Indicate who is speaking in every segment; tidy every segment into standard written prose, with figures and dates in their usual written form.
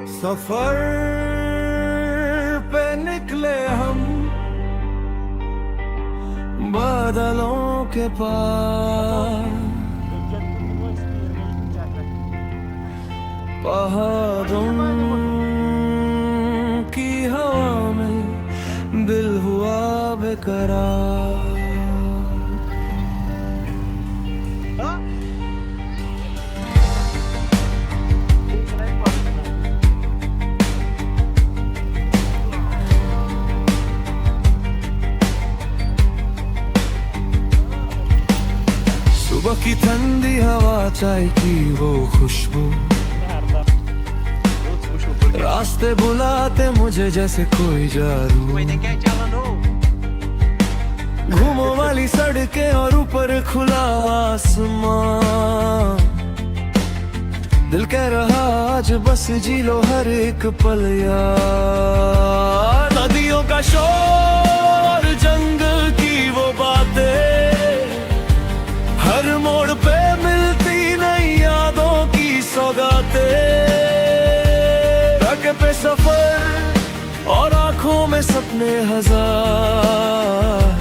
Speaker 1: सफर पे निकले हम बादलों के पार, पहाड़ों की हवा में दिल हुआ बेकरार। सुबह की ठंडी हवा, चाय की वो खुशबू, रास्ते बुलाते मुझे जैसे कोई जादू। घूमो वाली सड़कें और ऊपर खुला आसमां, दिल कह रहा आज बस जी लो हर एक पल यार। नदियों का शोर, जंगल की वो बातें, हर मोड़ पे मिलती नई यादों की सौगातें। ट्रक पे सफर और आंखों में सपने हजार,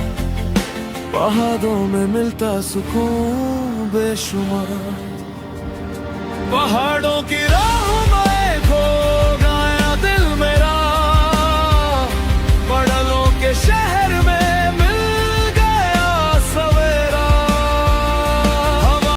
Speaker 1: पहाड़ों में मिलता सुकून बेशुमार। पहाड़ों की राहों